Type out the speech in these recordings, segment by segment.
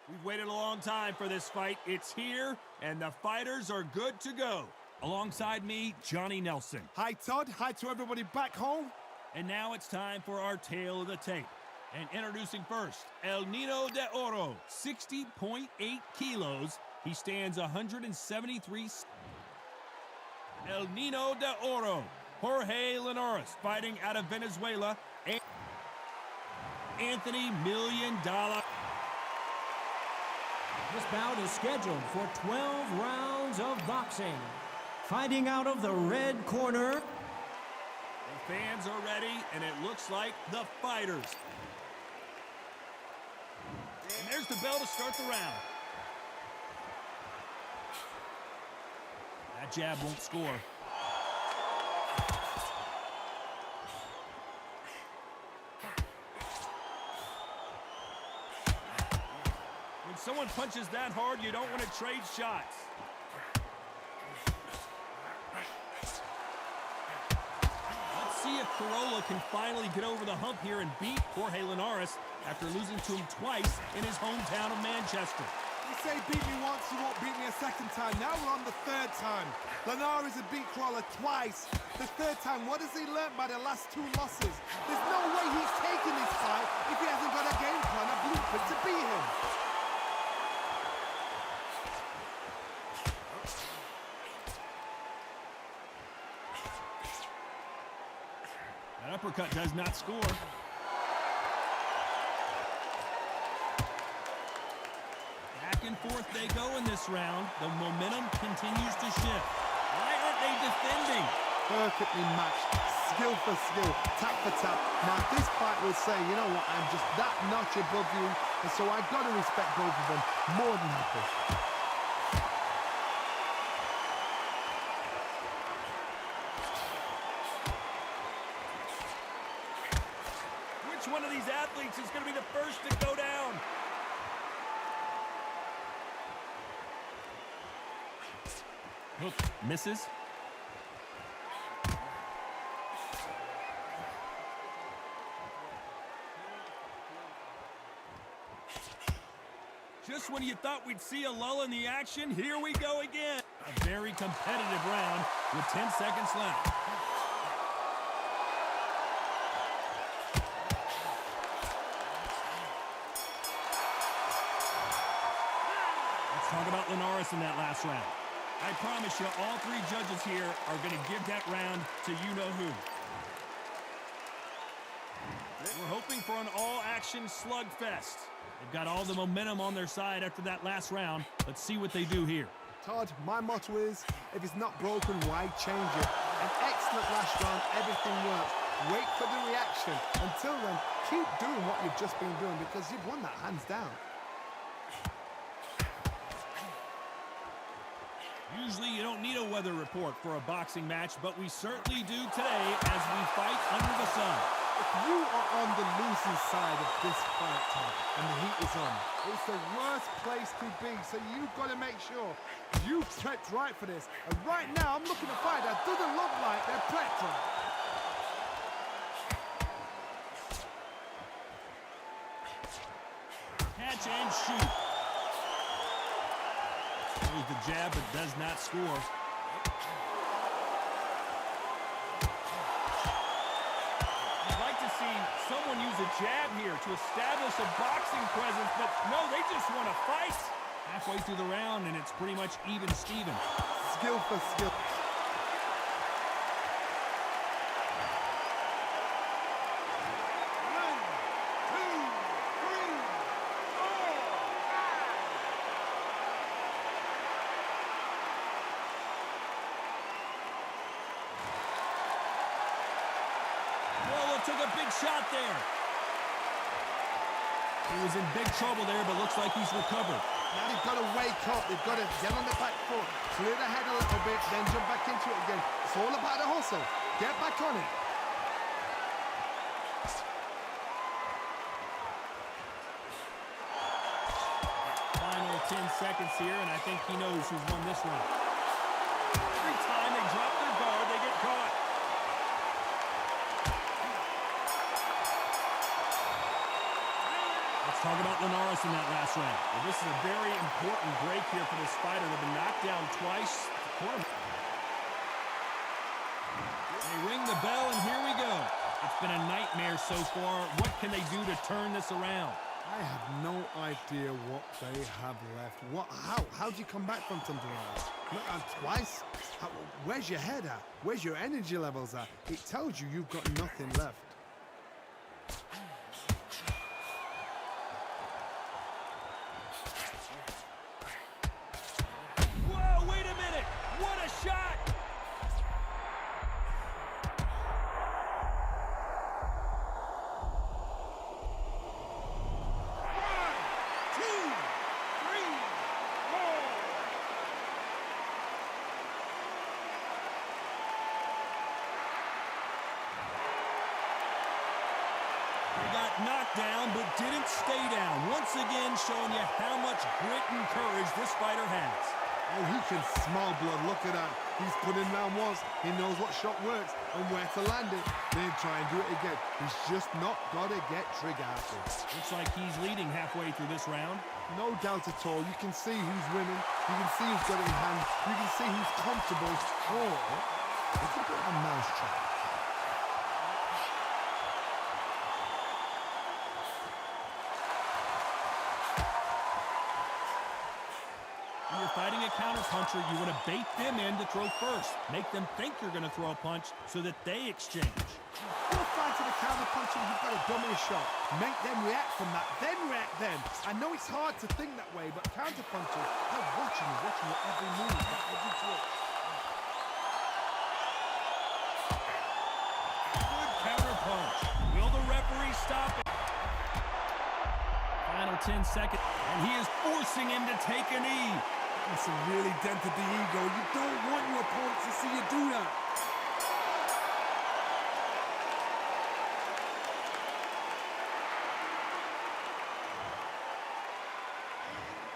We've waited a long time for this fight. It's here, and the fighters are good to go. Alongside me, Johnny Nelson. Hi, Todd. Hi to everybody back home. And now it's time for our tale of the tape. And introducing first, El Nino de Oro, 60.8 kilos. He stands 173. El Nino de Oro, Jorge Linares, fighting out of Venezuela. And Anthony $1 Million. This bout is scheduled for 12 rounds of boxing. Fighting out of the red corner. The fans are ready, and it looks like the fighters. And there's the bell to start the round. That jab won't score. When someone punches that hard, you don't want to trade shots. Let's see if Crolla can finally get over the hump here and beat Jorge Linares after losing to him twice in his hometown of Manchester. You say beat me once, you won't beat me a second time. Now we're on the third time. Linares had beat Crolla twice. The third time, what has he learnt by the last two losses? There's no way he's taking this fight if he hasn't got a game plan, a blueprint to beat him. That uppercut does not score. Back and forth they go in this round. The momentum continues to shift. Why aren't they defending? Perfectly matched, skill for skill, tap for tap. Now this fight will say, you know what, I'm just that notch above you, and so I've got to respect both of them more than happy. Which one of these athletes is going to be the first to go down? Hook misses. Just when you thought we'd see a lull in the action, here we go again. A very competitive round with 10 seconds left. Let's talk about Linares in that last round. I promise you, all three judges here are going to give that round to you-know-who. We're hoping for an all-action slugfest. They've got all the momentum on their side after that last round. Let's see what they do here. Todd, my motto is, if it's not broken, why change it? An excellent last round, everything works. Wait for the reaction. Until then, keep doing what you've just been doing because you've won that hands down. Usually you don't need a weather report for a boxing match, but we certainly do today as we fight under the sun. If you are on the losing side of this fight, Todd, and the heat is on, it's the worst place to be, so you've got to make sure you've prepped right for this. And right now, I'm looking at a fight that doesn't look like they're prepped right. Catch and shoot. Throws the jab, but does not score. I'd like to see someone use a jab here to establish a boxing presence, but no, they just want to fight. Halfway through the round, and it's pretty much even Steven. Skill for skill. Took a big shot there. He was in big trouble there, but looks like he's recovered. Now they've got to wake up. They've got to get on the back foot, clear the head a little bit, then jump back into it again. It's all about the hustle. Get back on it. Final 10 seconds here, and I think he knows who's won this round. Every time they drop their guard, they get caught. Let's talk about Linares in that last round. Well, this is a very important break here for this fighter. They've been knocked down twice. They ring the bell, and here we go. It's been a nightmare so far. What can they do to turn this around? I have no idea what they have left. How do you come back from something like that? Knocked down twice? Where's your head at? Where's your energy levels at? It tells you you've got nothing left. Whoa, wait a minute! What a shot! Knocked down, but didn't stay down. Once again, showing you how much grit and courage this fighter has. Oh, he can smell blood. Look at that. He's put in round once. He knows what shot works and where to land it. Then try and do it again. He's just not got to get trigger happy. Looks like he's leading halfway through this round. No doubt at all. You can see who's winning. You can see who's got it in hand. You can see who's comfortable. Oh, it's a bit of a mousetrap. When you're fighting a counterpuncher, you want to bait them in to throw first. Make them think you're going to throw a punch so that they exchange. You're fighting a counterpuncher, you've got a dummy shot. Make them react from that, then react then. I know it's hard to think that way, but counterpunchers, they're watching your every move, every twitch. Good counterpunch. Will the referee stop it? Final 10 seconds, and he is forcing him to take a knee. That's really dented the ego. You don't want your opponent to see you do that.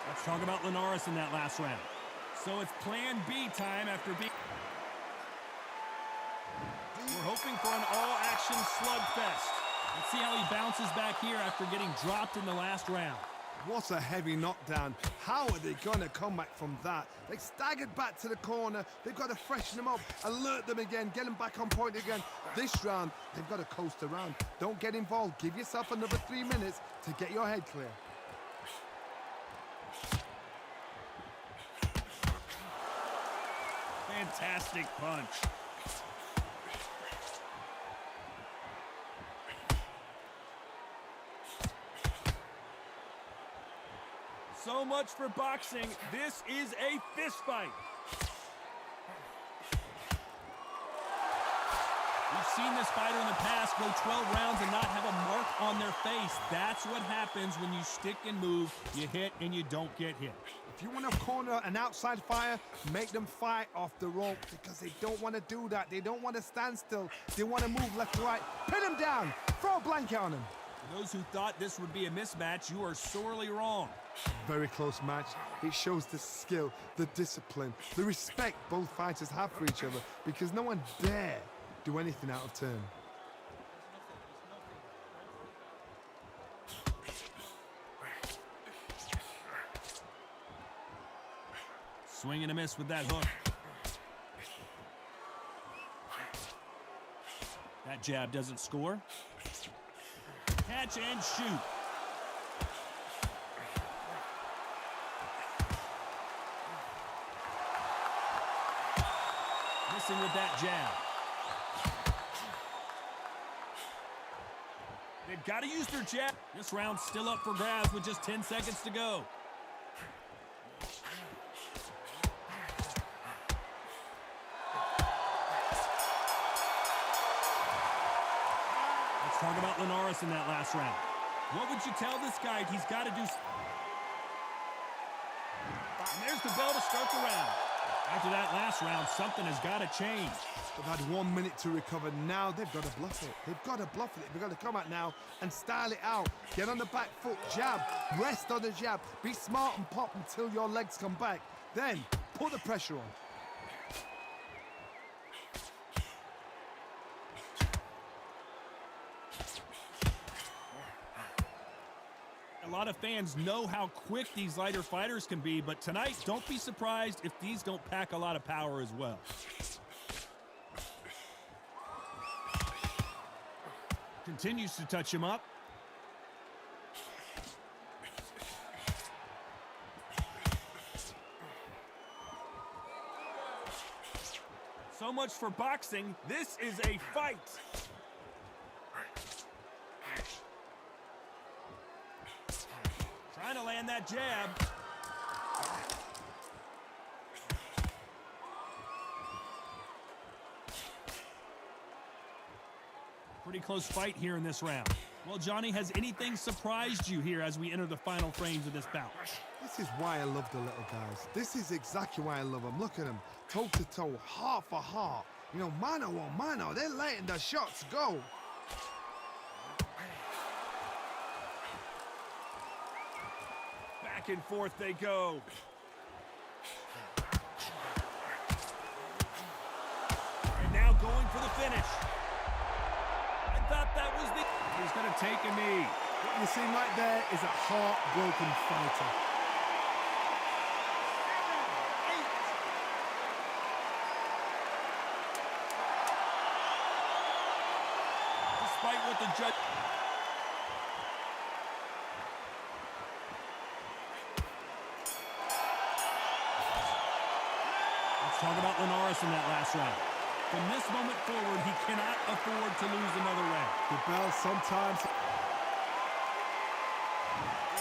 Let's talk about Linares in that last round. So it's plan B time after B. We're hoping for an all-action slugfest. Let's see how he bounces back here after getting dropped in the last round. What a heavy knockdown. How are they going to come back from that? They staggered back to the corner. They've got to freshen them up, alert them again, get them back on point again. This round, they've got to coast around. Don't get involved. Give yourself another 3 minutes to get your head clear. Fantastic punch. So much for boxing. This is a fist fight. We've seen this fighter in the past go 12 rounds and not have a mark on their face. That's what happens when you stick and move. You hit and you don't get hit. If you want to corner an outside fighter, make them fight off the rope because they don't want to do that. They don't want to stand still. They want to move left to right. Pin them down. Throw a blanket on them. For those who thought this would be a mismatch, you are sorely wrong. Very close match. It shows the skill, the discipline, the respect both fighters have for each other because no one dare do anything out of turn. Swing and a miss with that hook. That jab doesn't score. Catch and shoot. Missing with that jab. They've got to use their jab. This round's still up for grabs with just 10 seconds to go. Let's talk about Linares in that last round. What would you tell this guy he's got to do? And there's the bell to start the round. After that last round, something has got to change. They've had 1 minute to recover. Now they've got to bluff it. They've got to bluff it. They've got to come out now and style it out. Get on the back foot, jab, rest on the jab. Be smart and pop until your legs come back. Then put the pressure on. lot of fans know how quick these lighter fighters can be, but tonight, don't be surprised if these don't pack a lot of power as well. Continues to touch him up. So much for boxing. This is a fight. Trying to land that jab. Pretty close fight here in this round. Well, Johnny, has anything surprised you here as we enter the final frames of this bout? This is why I love the little guys. This is exactly why I love them. Look at them, toe to toe, heart for heart. You know, mano a mano, they're letting the shots go. Back and forth they go. And now going for the finish. I thought that was the... He's going to take a knee. What you see right there is a heartbroken fighter. Despite what the judge... Let's talk about Linares in that last round. From this moment forward, he cannot afford to lose another round. The bell sometimes...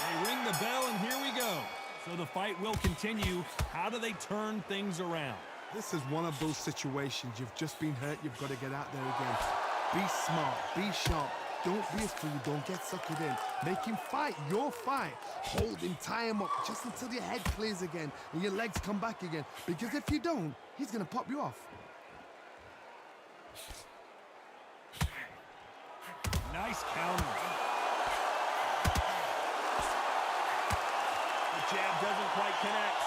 They ring the bell, and here we go. So the fight will continue. How do they turn things around? This is one of those situations. You've just been hurt. You've got to get out there again. Be smart. Be sharp. Don't be a fool. Don't get suckered in. Make him fight your fight. Hold him, tie him up just until your head clears again and your legs come back again. Because if you don't, he's going to pop you off. Nice counter. The jab doesn't quite connect.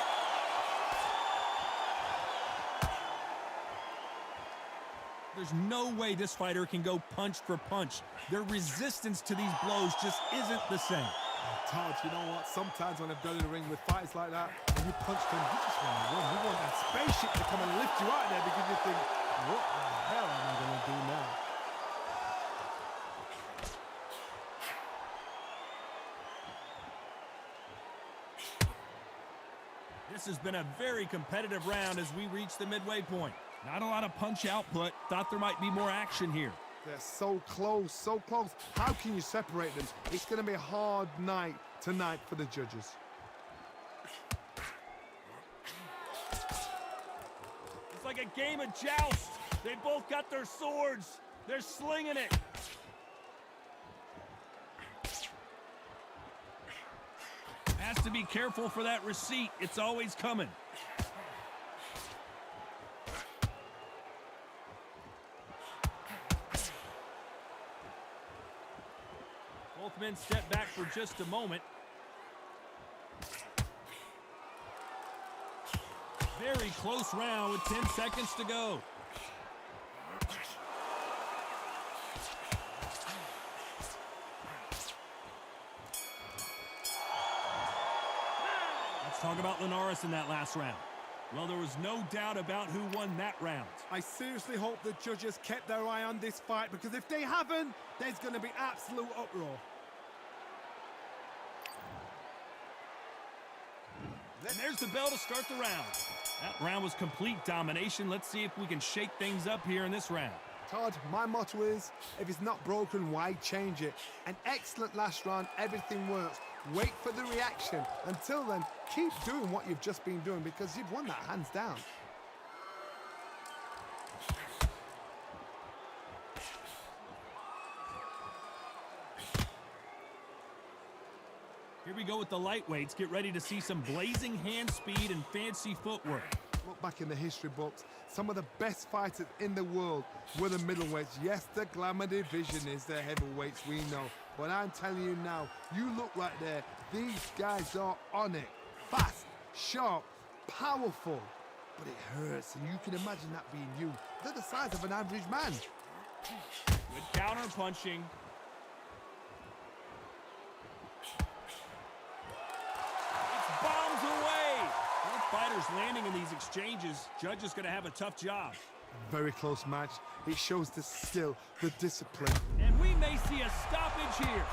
There's no way this fighter can go punch for punch. Their resistance to these blows just isn't the same. Todd, you know what? Sometimes when I've done in the ring with fights like that, when you punch them, you just want to run. You want that spaceship to come and lift you out of there because you think, what the hell am I going to do now? This has been a very competitive round as we reach the midway point. Not a lot of punch output. Thought there might be more action here. They're so close, so close. How can you separate them? It's going to be a hard night tonight for the judges. It's like a game of joust. They both got their swords. They're slinging it. Has to be careful for that receipt. It's always coming. Both men step back for just a moment. Very close round with 10 seconds to go. Let's talk about Linares in that last round. Well, there was no doubt about who won that round. I seriously hope the judges kept their eye on this fight, because if they haven't, there's going to be absolute uproar. And there's the bell to start the round. That round was complete domination. Let's see if we can shake things up here in this round. Todd, my motto is, if it's not broken, why change it? An excellent last round, everything works. Wait for the reaction. Until then, keep doing what you've just been doing, because you've won that hands down. Here we go with the lightweights. Get ready to see some blazing hand speed and fancy footwork. Look back in the history books, some of the best fighters in the world were the middleweights. Yes, the glamour division is the heavyweights, we know. But I'm telling you now, you look right there, these guys are on it. Fast, sharp, powerful. But it hurts, and you can imagine that being you. They're the size of an average man. Good counter punching. outstanding in these exchanges. Judge is going to have a tough job. Very close match. It shows the skill, the discipline. And we may see a stoppage here.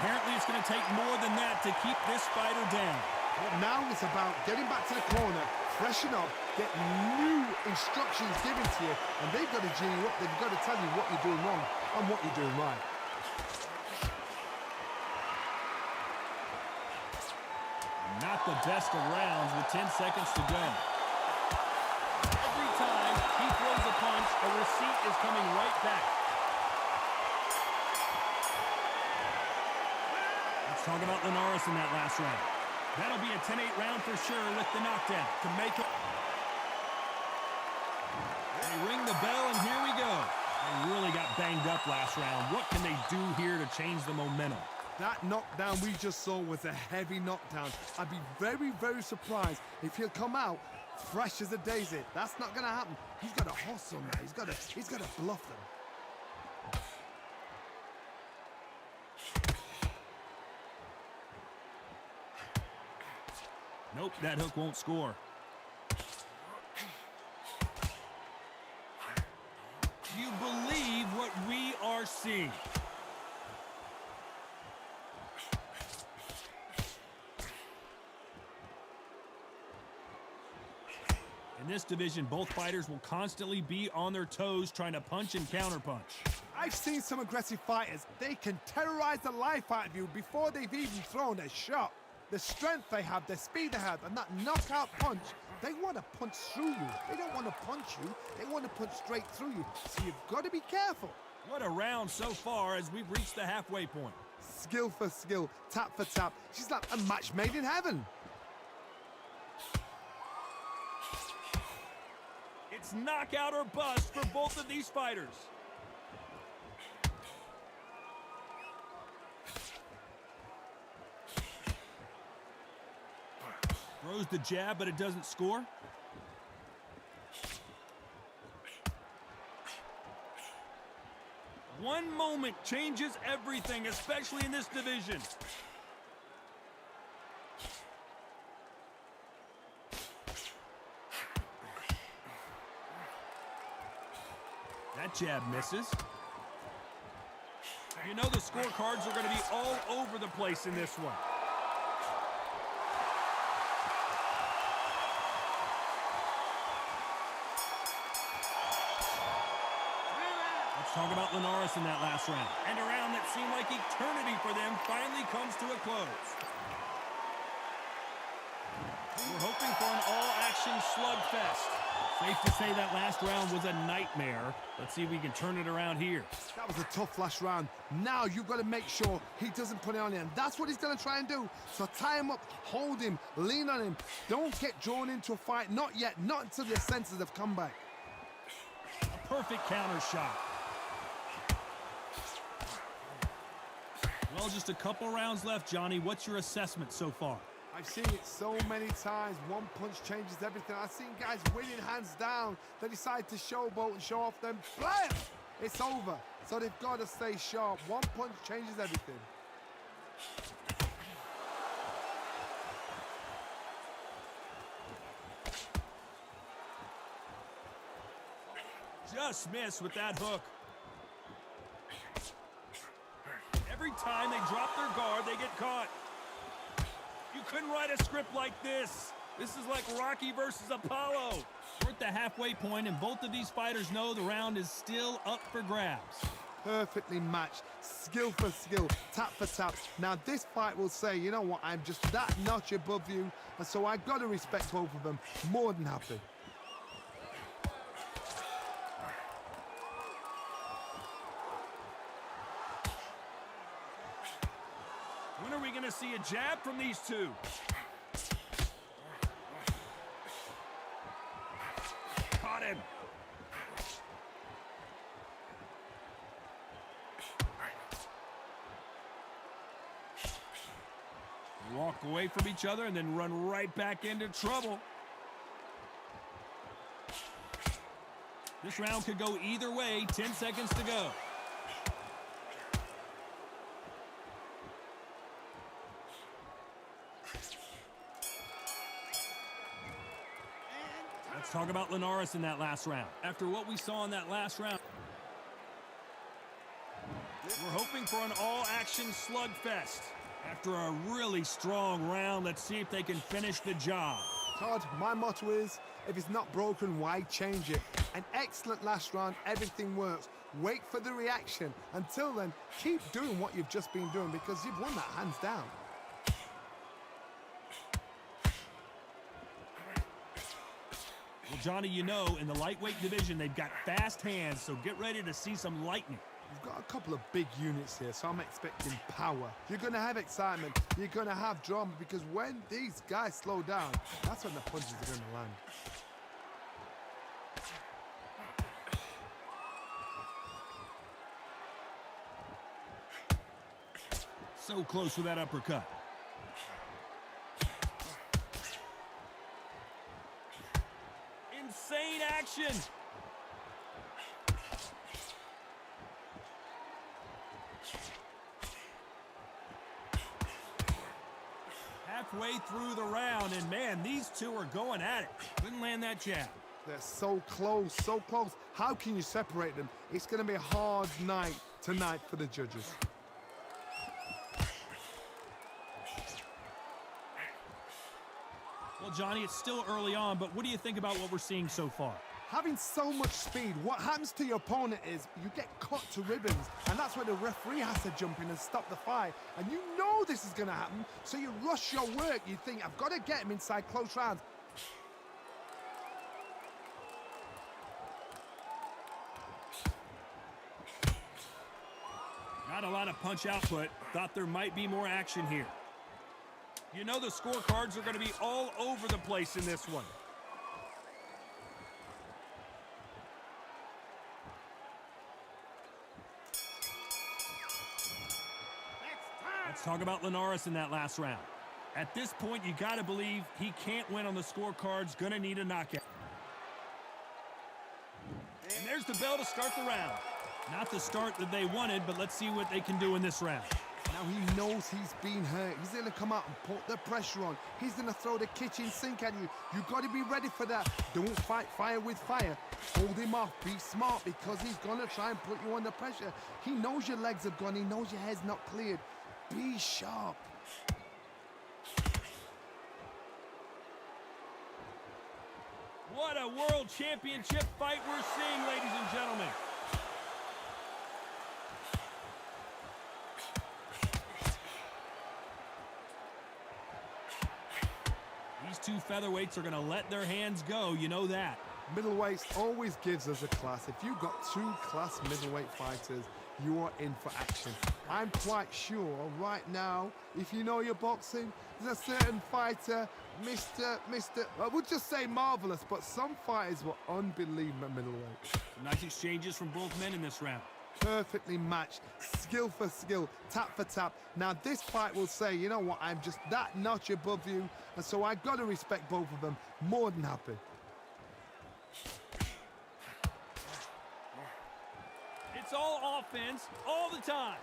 Apparently, it's going to take more than that to keep this fighter down. But now it's about getting back to the corner, freshen up, get new instructions given to you, and they've got to G you up. They've got to tell you what you're doing wrong and what you're doing right. Not the best of rounds with 10 seconds to go. Every time he throws a punch, a receipt is coming right back. Let's talk about Linares in that last round. That'll be a 10-8 round for sure with the knockdown. To make it. They ring the bell, and here we go. They really got banged up last round. What can they do here to change the momentum? That knockdown we just saw was a heavy knockdown. I'd be very, very surprised if he'll come out fresh as a daisy. That's not going to happen. He's got to hustle now. He's got to bluff them. Nope, that hook won't score. Do you believe what we are seeing? In this division, both fighters will constantly be on their toes trying to punch and counterpunch. I've seen some aggressive fighters. They can terrorize the life out of you before they've even thrown a shot. The strength they have, the speed they have, and that knockout punch, they want to punch through you. They don't want to punch you. They want to punch straight through you. So you've got to be careful. What a round so far as we've reached the halfway point. Skill for skill, tap for tap. She's like a match made in heaven. It's knockout or bust for both of these fighters. Throws the jab, but it doesn't score. One moment changes everything, especially in this division. That jab misses. You know the scorecards are going to be all over the place in this one. Talk about Linares in that last round. And a round that seemed like eternity for them finally comes to a close. We're hoping for an all-action slugfest. Safe to say that last round was a nightmare. Let's see if we can turn it around here. That was a tough last round. Now you've got to make sure he doesn't put it on you. And that's what he's going to try and do. So tie him up, hold him, lean on him. Don't get drawn into a fight. Not yet. Not until your senses have come back. A perfect counter shot. Well, just a couple rounds left, Johnny. What's your assessment so far? I've seen it so many times. One punch changes everything. I've seen guys winning hands down. They decide to showboat and show off them. Blam! It's over. So they've got to stay sharp. One punch changes everything. Just missed with that hook. Every time they drop their guard, they get caught. You couldn't write a script like this. This is like Rocky versus Apollo. We're at the halfway point, and both of these fighters know the round is still up for grabs. Perfectly matched. Skill for skill, tap for tap. Now this fight will say, you know what, I'm just that notch above you, and so I've got to respect both of them. More than happy. When are we going to see a jab from these two? Caught him. walk away from each other and then run right back into trouble. This round could go either way. 10 seconds to go. Let's talk about Linares in that last round. After what we saw in that last round, we're hoping for an all-action slugfest. After a really strong round, let's see if they can finish the job. Todd, my motto is, if it's not broken, why change it? An excellent last round, everything works. Wait for the reaction. Until then, keep doing what you've just been doing because you've won that hands down. Well, Johnny, you know, in the lightweight division, they've got fast hands, so get ready to see some lightning. You've got a couple of big units here, so I'm expecting power. You're going to have excitement. You're going to have drama because when these guys slow down, that's when the punches are going to land. So close with that uppercut. Insane action. Halfway through the round, and man, these two are going at it. Couldn't land that jab. They're so close, so close. How can you separate them? It's going to be a hard night tonight for the judges. Well, Johnny, it's still early on, but what do you think about what we're seeing so far? Having so much speed, what happens to your opponent is you get cut to ribbons, and that's where the referee has to jump in and stop the fight. And you know this is going to happen, so you rush your work. You think, I've got to get him inside close rounds. Not a lot of punch output. Thought there might be more action here. You know the scorecards are going to be all over the place in this one. Let's talk about Linares in that last round. At this point, you got to believe he can't win on the scorecards. Going to need a knockout. And there's the bell to start the round. Not the start that they wanted, but let's see what they can do in this round. Now he knows he's been hurt. He's going to come out and put the pressure on. He's going to throw the kitchen sink at you. You've got to be ready for that. Don't fight fire with fire. Hold him off. Be smart because he's going to try and put you under pressure. He knows your legs are gone. He knows your head's not cleared. Be sharp. What a world championship fight we're seeing, ladies and gentlemen. These two featherweights are going to let their hands go, you know that. Middleweights always gives us a class. If you've got two class middleweight fighters, you are in for action. I'm quite sure right now, if you know your boxing, there's a certain fighter, Mr. I would just say marvelous, but some fighters were unbelievable middleweight. Some nice exchanges from both men in this round. Perfectly matched, skill for skill, tap for tap. Now this fight will say, you know what, I'm just that notch above you, and so I've got to respect both of them. More than happy. It's all offense, all the time.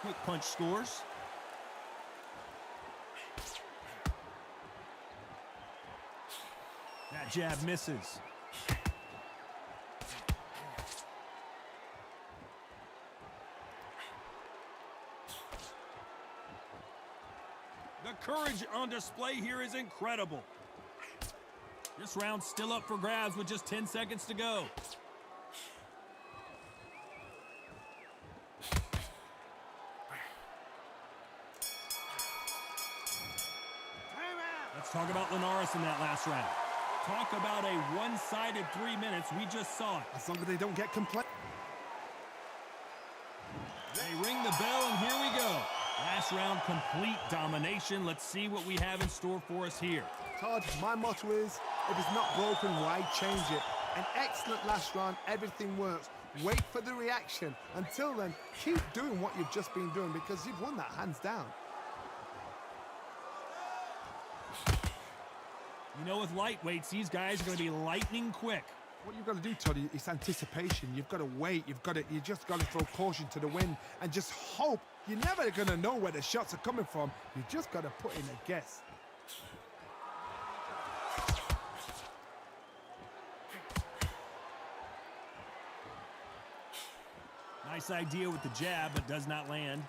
Quick punch scores. That jab misses. The courage on display here is incredible. This round's still up for grabs with just 10 seconds to go. Let's talk about Linares in that last round. Talk about a one-sided 3 minutes. We just saw it. As long as they don't get complained. They ring the bell, and here we go. Last round, complete domination. Let's see what we have in store for us here. Todd, my motto is, if it's not broken, why change it? An excellent last round, everything works. Wait for the reaction. Until then, keep doing what you've just been doing because you've won that hands down. You know, with lightweights, these guys are going to be lightning quick. What you've got to do, Toddy, is anticipation. You've got to wait. You just got to throw caution to the wind and just hope. You're never going to know where the shots are coming from. You just got to put in a guess. Nice idea with the jab, but does not land.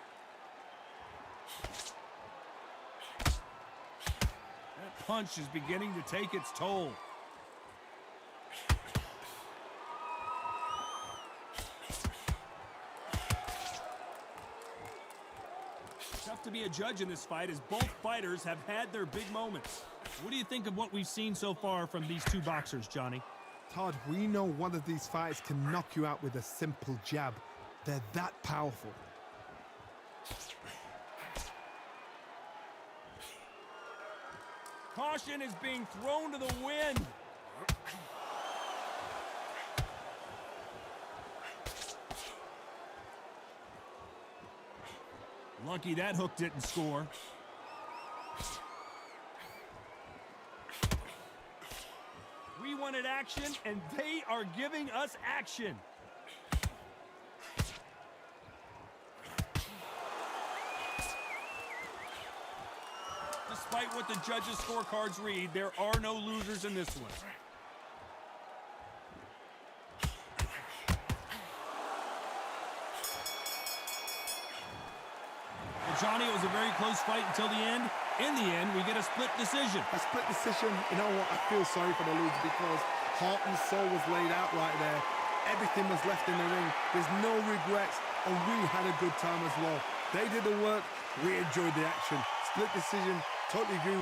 That punch is beginning to take its toll. Tough to be a judge in this fight as both fighters have had their big moments. What do you think of what we've seen so far from these two boxers, Johnny? Todd, we know one of these fights can knock you out with a simple jab. They're that powerful. Caution is being thrown to the wind. Lucky that hook didn't score. We wanted action, and they are giving us action. Despite what the judges' scorecards read, there are no losers in this one. Well, Johnny, it was a very close fight until the end. In the end, we get a split decision. A split decision, you know what, I feel sorry for the loser because heart and soul was laid out right there. Everything was left in the ring. There's no regrets, and we had a good time as well. They did the work, we enjoyed the action. Split decision, totally agree.